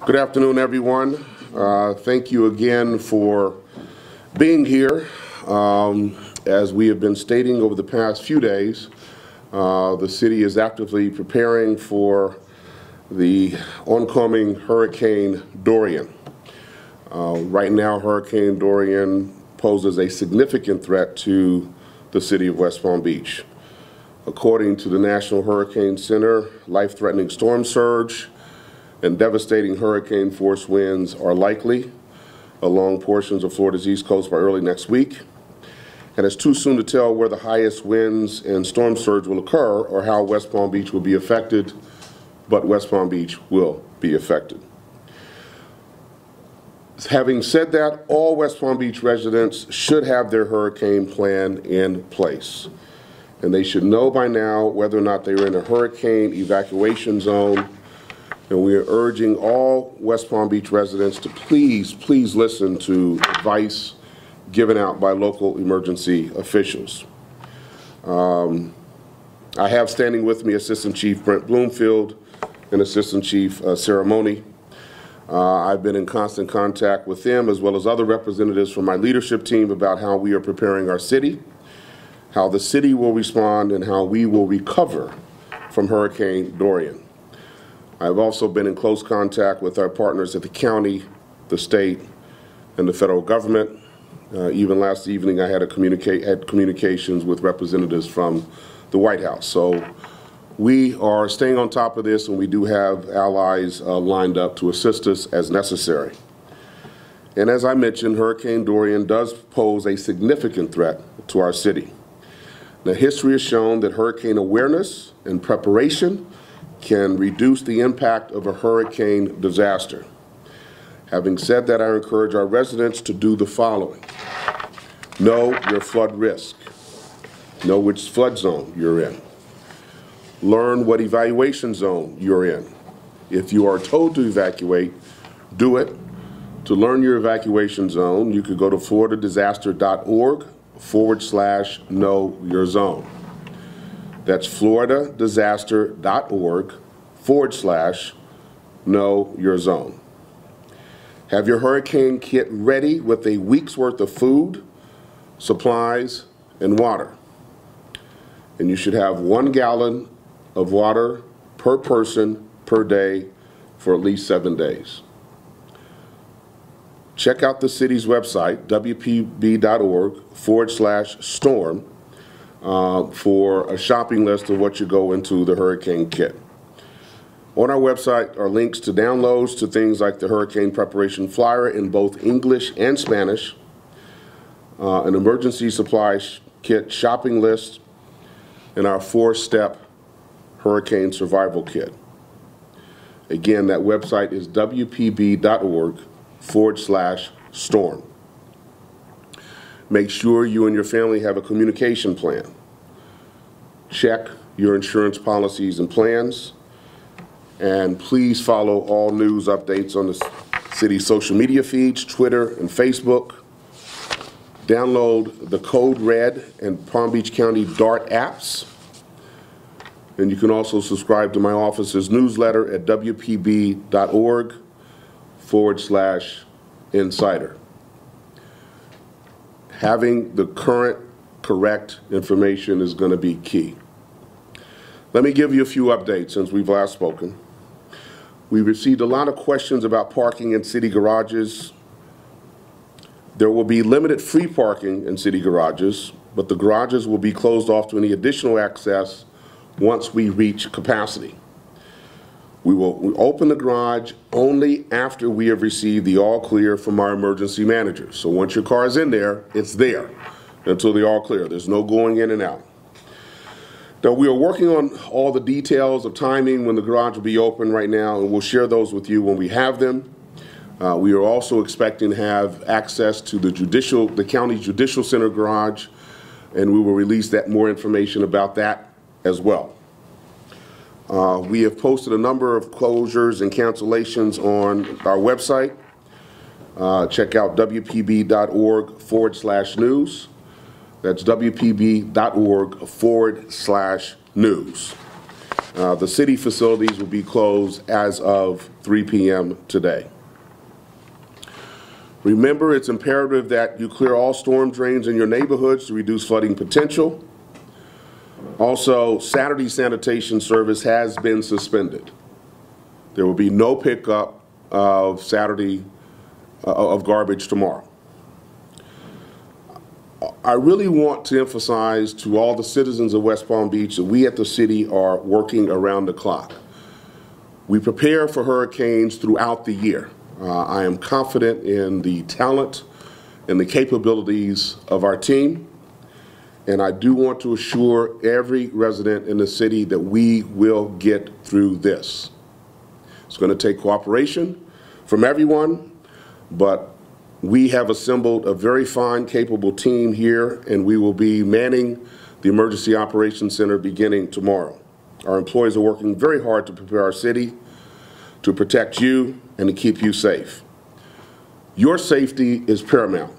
Good afternoon, everyone. Thank you again for being here. As we have been stating over the past few days, the city is actively preparing for the oncoming Hurricane Dorian. Right now, Hurricane Dorian poses a significant threat to the city of West Palm Beach. According to the National Hurricane Center, life-threatening storm surge and devastating hurricane force winds are likely along portions of Florida's East Coast by early next week. And it's too soon to tell where the highest winds and storm surge will occur or how West Palm Beach will be affected, but West Palm Beach will be affected. Having said that, all West Palm Beach residents should have their hurricane plan in place. And they should know by now whether or not they're in a hurricane evacuation zone. And we are urging all West Palm Beach residents to please listen to advice given out by local emergency officials. I have standing with me Assistant Chief Brent Bloomfield and Assistant Chief Sarah Mooney. I've been in constant contact with them as well as other representatives from my leadership team about how we are preparing our city, how the city will respond, and how we will recover from Hurricane Dorian. I've also been in close contact with our partners at the county, the state, and the federal government. Even last evening, I had communications with representatives from the White House. So we are staying on top of this, and we do have allies lined up to assist us as necessary. And as I mentioned, Hurricane Dorian does pose a significant threat to our city. Now, history has shown that hurricane awareness and preparation can reduce the impact of a hurricane disaster. Having said that, I encourage our residents to do the following. Know your flood risk. Know which flood zone you're in. Learn what evacuation zone you're in. If you are told to evacuate, do it. To learn your evacuation zone, you could go to floridadisaster.org/know your zone. That's floridadisaster.org/know your zone. Have your hurricane kit ready with a week's worth of food, supplies, and water. And you should have 1 gallon of water per person per day for at least 7 days. Check out the city's website, WPB.org/storm. For a shopping list of what you go into the hurricane kit. On our website are links to downloads to things like the hurricane preparation flyer in both English and Spanish, an emergency supply kit shopping list, and our 4-step hurricane survival kit. Again, that website is WPB.org/storm. Make sure you and your family have a communication plan. Check your insurance policies and plans. And please follow all news updates on the city's social media feeds, Twitter and Facebook. Download the Code Red and Palm Beach County DART apps. And you can also subscribe to my office's newsletter at WPB.org/insider. Having the correct information is going to be key. Let me give you a few updates since we've last spoken. We received a lot of questions about parking in city garages. There will be limited free parking in city garages, but the garages will be closed off to any additional access once we reach capacity. We will open the garage only after we have received the all clear from our emergency managers. So once your car is in there, it's there until the all clear. There's no going in and out. Now, we are working on all the details of timing when the garage will be open right now, and we'll share those with you when we have them. We are also expecting to have access to the county judicial center garage, and we will release more information about that as well. We have posted a number of closures and cancellations on our website. Check out WPB.org/news. That's WPB.org/news. The city facilities will be closed as of 3 p.m. today. Remember, it's imperative that you clear all storm drains in your neighborhoods to reduce flooding potential. Also, Saturday sanitation service has been suspended. There will be no pickup of Saturday of garbage tomorrow. I really want to emphasize to all the citizens of West Palm Beach that we at the city are working around the clock. We prepare for hurricanes throughout the year. I am confident in the talent and the capabilities of our team, and I do want to assure every resident in the city that we will get through this. It's going to take cooperation from everyone, but we have assembled a very fine, capable team here, and we will be manning the Emergency Operations Center beginning tomorrow. Our employees are working very hard to prepare our city, to protect you, and to keep you safe. Your safety is paramount,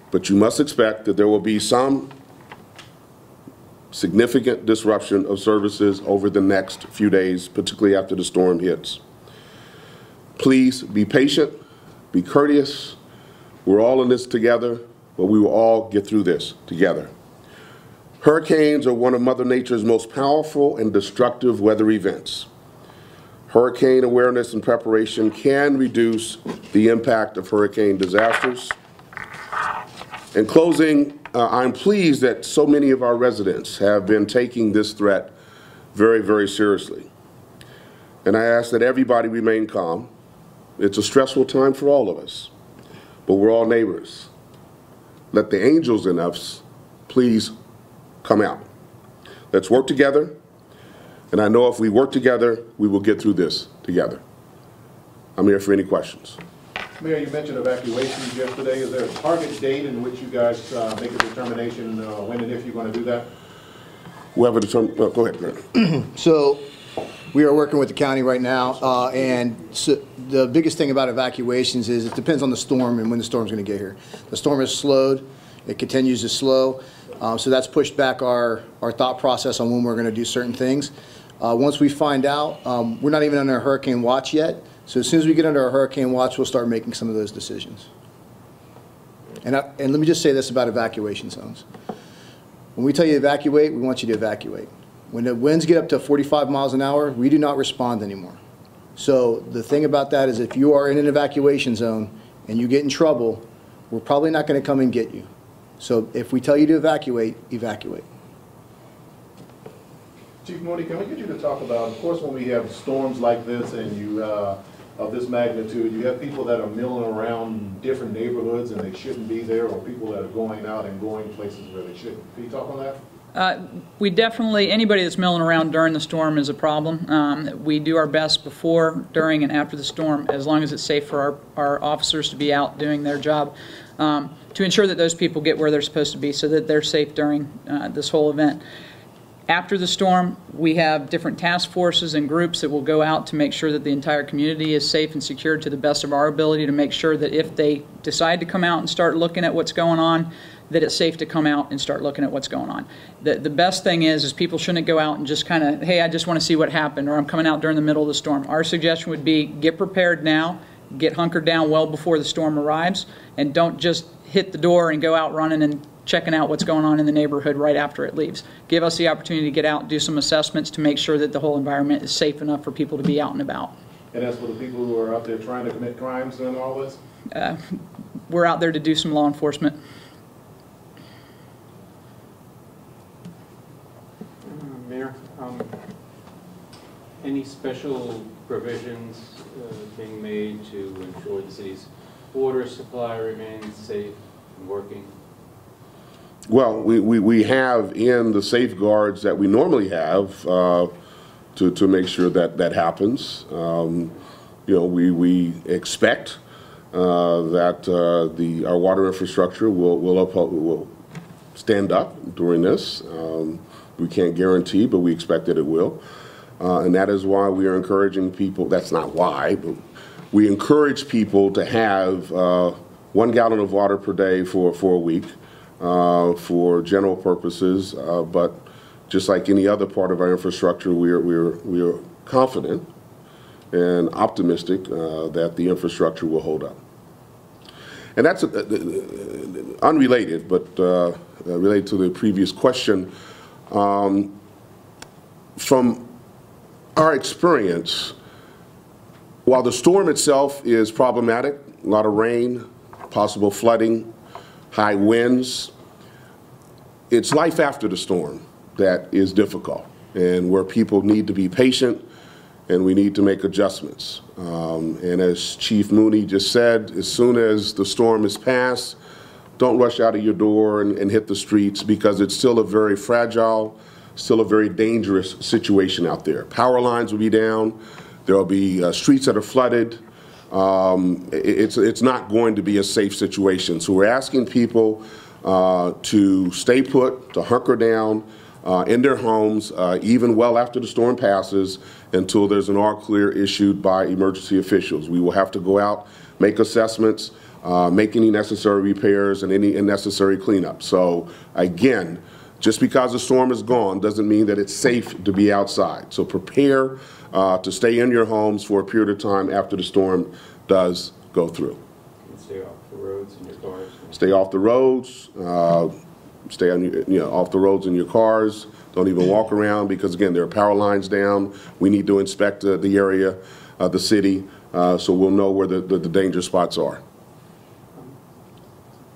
but you must expect that there will be some significant disruption of services over the next few days, particularly after the storm hits. Please be patient, be courteous. We're all in this together, but we will all get through this together. Hurricanes are one of Mother Nature's most powerful and destructive weather events. Hurricane awareness and preparation can reduce the impact of hurricane disasters. In closing, I'm pleased that so many of our residents have been taking this threat very, very seriously. And I ask that everybody remain calm. It's a stressful time for all of us, but we're all neighbors. Let the angels in us please come out. Let's work together. And I know if we work together, we will get through this together. I'm here for any questions. Mayor, you mentioned evacuations yesterday. Is there a target date in which you guys make a determination when and if you're going to do that? Whoever determines, go ahead, Grant. So we are working with the county right now, and so the biggest thing about evacuations is it depends on the storm and when the storm's going to get here. The storm has slowed. It continues to slow. So that's pushed back our thought process on when we're going to do certain things. Once we find out, we're not even under a hurricane watch yet. So as soon as we get under a hurricane watch, we'll start making some of those decisions. And let me just say this about evacuation zones. When we tell you to evacuate, we want you to evacuate. When the winds get up to 45 miles an hour, we do not respond anymore. So the thing about that is if you are in an evacuation zone and you get in trouble, we're probably not going to come and get you. So if we tell you to evacuate, evacuate. Chief Mooney, can we get you to talk about, of course, when we have storms like this and you of this magnitude, you have people that are milling around different neighborhoods and they shouldn't be there, or people that are going out and going places where they shouldn't. Can you talk on that? We definitely, anybody that's milling around during the storm is a problem. We do our best before, during, and after the storm, as long as it's safe for our officers to be out doing their job, to ensure that those people get where they're supposed to be so that they're safe during this whole event. After the storm, we have different task forces and groups that will go out to make sure that the entire community is safe and secure to the best of our ability, to make sure that if they decide to come out and start looking at what's going on, that it's safe to come out and start looking at what's going on. The best thing is people shouldn't go out and just kind of, hey, I just want to see what happened, or I'm coming out during the middle of the storm. Our suggestion would be get prepared now, get hunkered down well before the storm arrives, and don't just hit the door and go out running and checking out what's going on in the neighborhood right after it leaves. Give us the opportunity to get out and do some assessments to make sure that the whole environment is safe enough for people to be out and about. And as for the people who are out there trying to commit crimes and all this? We're out there to do some law enforcement. Mayor, any special provisions being made to ensure the city's water supply remains safe and working? Well, we have in the safeguards that we normally have to make sure that that happens. You know, we expect that our water infrastructure will stand up during this. We can't guarantee, but we expect that it will. And that is why we are encouraging people, that's not why, but we encourage people to have 1 gallon of water per day for a week for general purposes. But just like any other part of our infrastructure, we are confident and optimistic that the infrastructure will hold up. And that's unrelated, but related to the previous question. From our experience, while the storm itself is problematic, a lot of rain, possible flooding, high winds, it's life after the storm that is difficult, and where people need to be patient and we need to make adjustments. And as Chief Mooney just said, as soon as the storm is past, don't rush out of your door and hit the streets, because it's still a very fragile, still a very dangerous situation out there. Power lines will be down. There will be streets that are flooded. It's not going to be a safe situation. So we're asking people to stay put, to hunker down in their homes, even well after the storm passes, until there's an all clear issued by emergency officials. We will have to go out, make assessments, make any necessary repairs and any necessary cleanup. So again, just because the storm is gone doesn't mean that it's safe to be outside. So prepare to stay in your homes for a period of time after the storm does go through. And stay off the roads in your cars. Stay off the roads. Stay on off the roads in your cars. Don't even walk around, because again, there are power lines down. We need to inspect the area, the city, so we'll know where the danger spots are.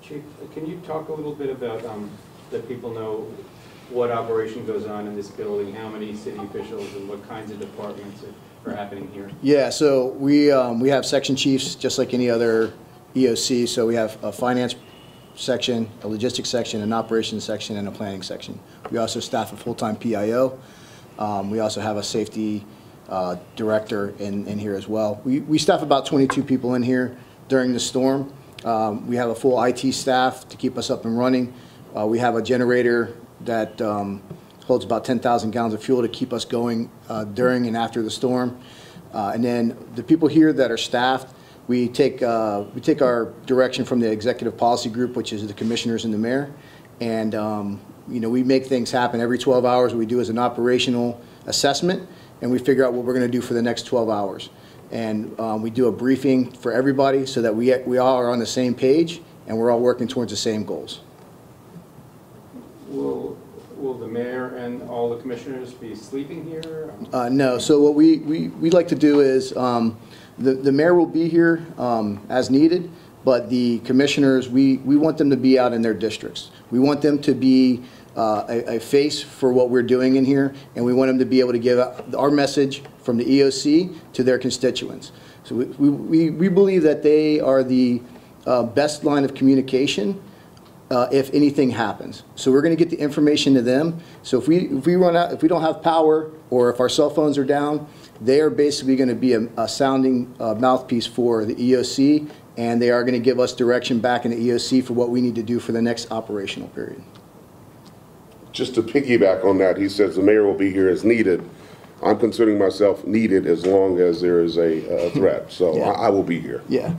Chief, can you talk a little bit about that people know what operation goes on in this building, how many city officials and what kinds of departments are happening here? Yeah, so we have section chiefs just like any other EOC. So we have a finance section, a logistics section, an operations section, and a planning section. We also staff a full-time PIO. We also have a safety director in here as well. We staff about 22 people in here during the storm. We have a full IT staff to keep us up and running. We have a generator that holds about 10,000 gallons of fuel to keep us going during and after the storm. And then the people here that are staffed, we take our direction from the executive policy group, which is the commissioners and the mayor. And we make things happen every 12 hours. What we do is an operational assessment, and we figure out what we're going to do for the next 12 hours. And we do a briefing for everybody so that we all are on the same page and we're all working towards the same goals. Will the mayor and all the commissioners be sleeping here? No. So what we like to do is the mayor will be here as needed, but the commissioners, we want them to be out in their districts. We want them to be a face for what we're doing in here, and we want them to be able to give our message from the EOC to their constituents. So we believe that they are the best line of communication if anything happens. So we're going to get the information to them. So if we run out, if we don't have power, or if our cell phones are down, they are basically going to be a sounding mouthpiece for the EOC, and they are going to give us direction back in the EOC for what we need to do for the next operational period. Just to piggyback on that, he says the mayor will be here as needed. I'm considering myself needed as long as there is a threat. So yeah. I will be here. Yeah.